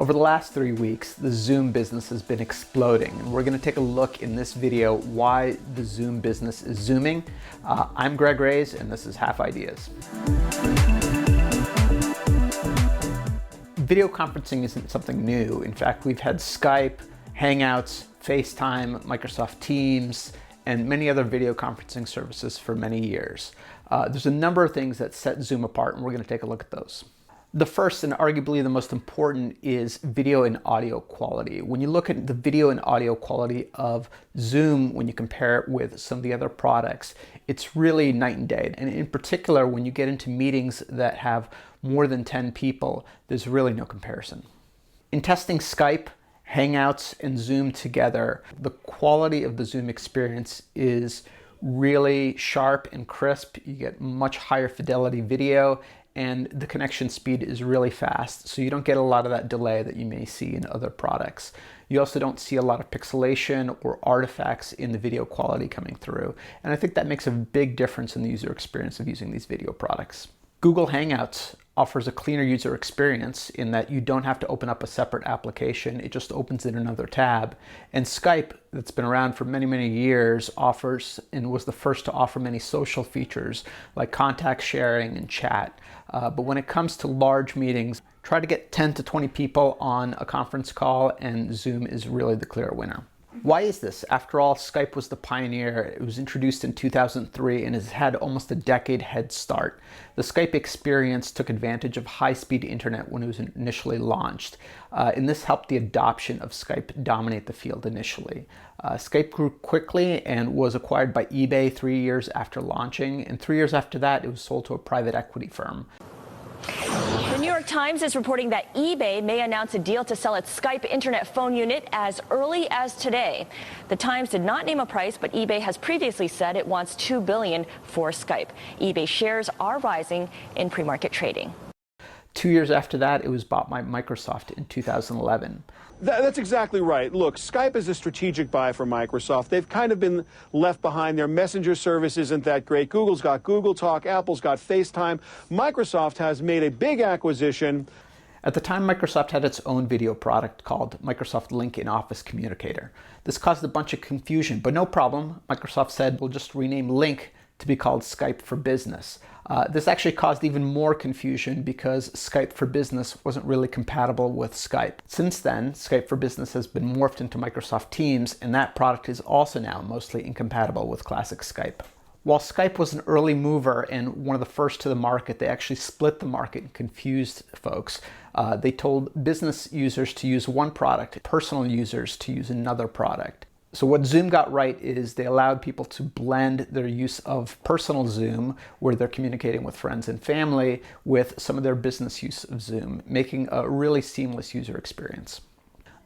Over the last 3 weeks, the Zoom business has been exploding, and we're going to take a look in this video why the Zoom business is zooming. I'm Greg Raiz, and this is Half Ideas. Video conferencing isn't something new. In fact, we've had Skype, Hangouts, Facetime, Microsoft Teams, and many other video conferencing services for many years. There's a number of things that set Zoom apart, and we're going to take a look at those. The first and arguably the most important is video and audio quality. When you look at the video and audio quality of Zoom, when you compare it with some of the other products, it's really night and day. And in particular, when you get into meetings that have more than 10 people, there's really no comparison. In testing Skype, Hangouts, and Zoom together, the quality of the Zoom experience is really sharp and crisp. You get much higher fidelity video, and the connection speed is really fast, so you don't get a lot of that delay that you may see in other products. You also don't see a lot of pixelation or artifacts in the video quality coming through, and I think that makes a big difference in the user experience of using these video products. Google Hangouts offers a cleaner user experience in that you don't have to open up a separate application. It just opens in another tab. And Skype, that's been around for many, many years, offers and was the first to offer many social features like contact sharing and chat. But when it comes to large meetings, try to get 10 to 20 people on a conference call, and Zoom is really the clear winner. Why is this? After all, Skype was the pioneer. It was introduced in 2003 and has had almost a decade head start. The Skype experience took advantage of high-speed internet when it was initially launched, and this helped the adoption of Skype dominate the field initially. Skype grew quickly and was acquired by eBay 3 years after launching, and 3 years after that, it was sold to a private equity firm. The New York Times is reporting that eBay may announce a deal to sell its Skype internet phone unit as early as today. The Times did not name a price, but eBay has previously said it wants $2 billion for Skype. eBay shares are rising in pre-market trading. 2 years after that, it was bought by Microsoft in 2011. That's exactly right. Look, Skype is a strategic buy for Microsoft. They've kind of been left behind. Their messenger service isn't that great. Google's got Google Talk, Apple's got FaceTime. Microsoft has made a big acquisition. At the time, Microsoft had its own video product called Microsoft Link in Office Communicator. This caused a bunch of confusion, but no problem. Microsoft said, we'll just rename Link to be called Skype for Business. This actually caused even more confusion because Skype for Business wasn't really compatible with Skype. Since then, Skype for Business has been morphed into Microsoft Teams, and that product is also now mostly incompatible with classic Skype. While Skype was an early mover and one of the first to the market, they actually split the market and confused folks. They told business users to use one product, personal users to use another product. So what Zoom got right is they allowed people to blend their use of personal Zoom, where they're communicating with friends and family, with some of their business use of Zoom, making a really seamless user experience.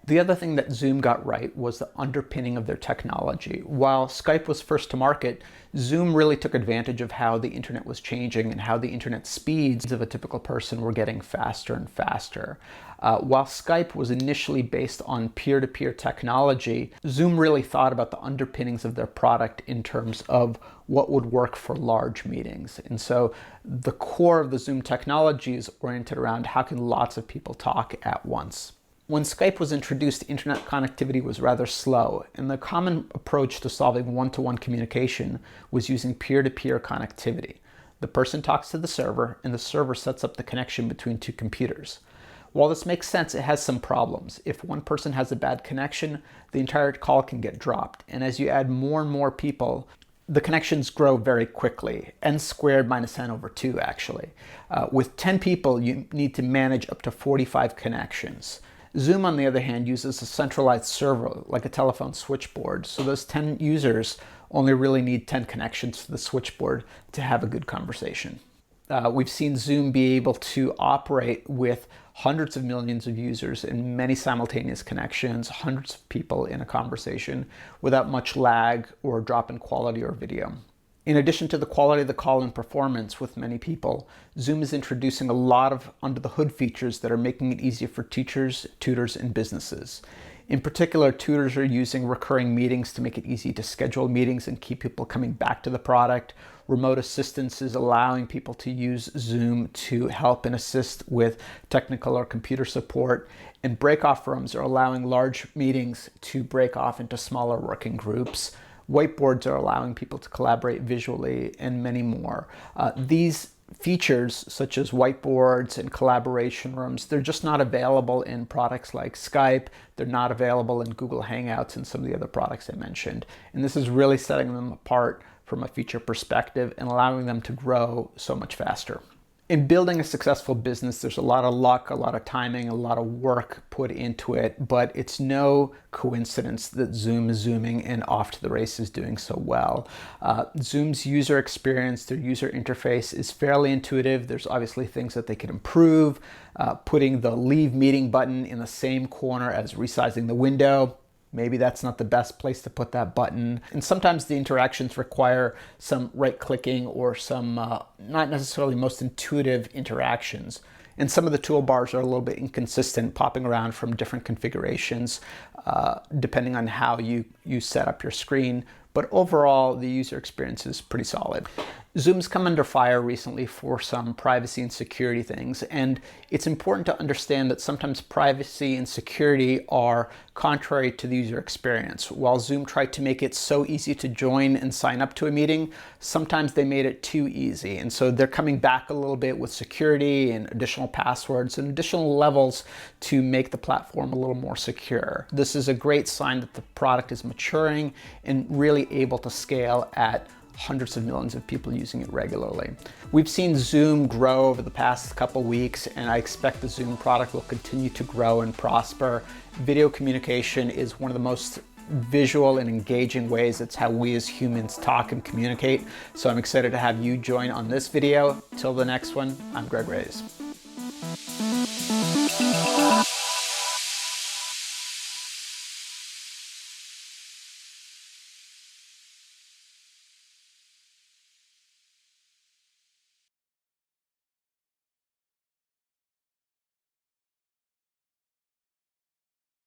The other thing that Zoom got right was the underpinning of their technology. While Skype was first to market, Zoom really took advantage of how the internet was changing and how the internet speeds of a typical person were getting faster and faster. While Skype was initially based on peer-to-peer technology, Zoom really thought about the underpinnings of their product in terms of what would work for large meetings. And so the core of the Zoom technology is oriented around how can lots of people talk at once. When Skype was introduced, internet connectivity was rather slow, and the common approach to solving one-to-one communication was using peer-to-peer connectivity. The person talks to the server, and the server sets up the connection between two computers. While this makes sense, it has some problems. If one person has a bad connection, the entire call can get dropped, and as you add more and more people, the connections grow very quickly, n squared minus n over 2 actually. With 10 people, you need to manage up to 45 connections. Zoom, on the other hand, uses a centralized server like a telephone switchboard, so those 10 users only really need 10 connections to the switchboard to have a good conversation. We've seen Zoom be able to operate with hundreds of millions of users and many simultaneous connections, hundreds of people in a conversation without much lag or drop in quality or video. In addition to the quality of the call and performance with many people, Zoom is introducing a lot of under-the-hood features that are making it easier for teachers, tutors, and businesses. In particular, tutors are using recurring meetings to make it easy to schedule meetings and keep people coming back to the product. Remote assistance is allowing people to use Zoom to help and assist with technical or computer support. And break-off rooms are allowing large meetings to break off into smaller working groups. Whiteboards are allowing people to collaborate visually, and many more. These features, such as whiteboards and collaboration rooms, they're just not available in products like Skype. They're not available in Google Hangouts and some of the other products I mentioned. And this is really setting them apart from a feature perspective and allowing them to grow so much faster. In building a successful business, there's a lot of luck, a lot of timing, a lot of work put into it, but it's no coincidence that Zoom is zooming and off to the races doing so well. Zoom's user experience, their user interface is fairly intuitive. There's obviously things that they can improve. Putting the leave meeting button in the same corner as resizing the window, maybe that's not the best place to put that button. And sometimes the interactions require some right-clicking or some not necessarily most intuitive interactions. And some of the toolbars are a little bit inconsistent, popping around from different configurations, depending on how you set up your screen. But overall, the user experience is pretty solid. Zoom's come under fire recently for some privacy and security things, and it's important to understand that sometimes privacy and security are contrary to the user experience. While Zoom tried to make it so easy to join and sign up to a meeting, sometimes they made it too easy, and so they're coming back a little bit with security and additional passwords and additional levels to make the platform a little more secure. This is a great sign that the product is maturing and really able to scale at hundreds of millions of people using it regularly. We've seen Zoom grow over the past couple weeks, and I expect the Zoom product will continue to grow and prosper. Video communication is one of the most visual and engaging ways. It's how we as humans talk and communicate. So I'm excited to have you join on this video. Till the next one, I'm Greg Raiz.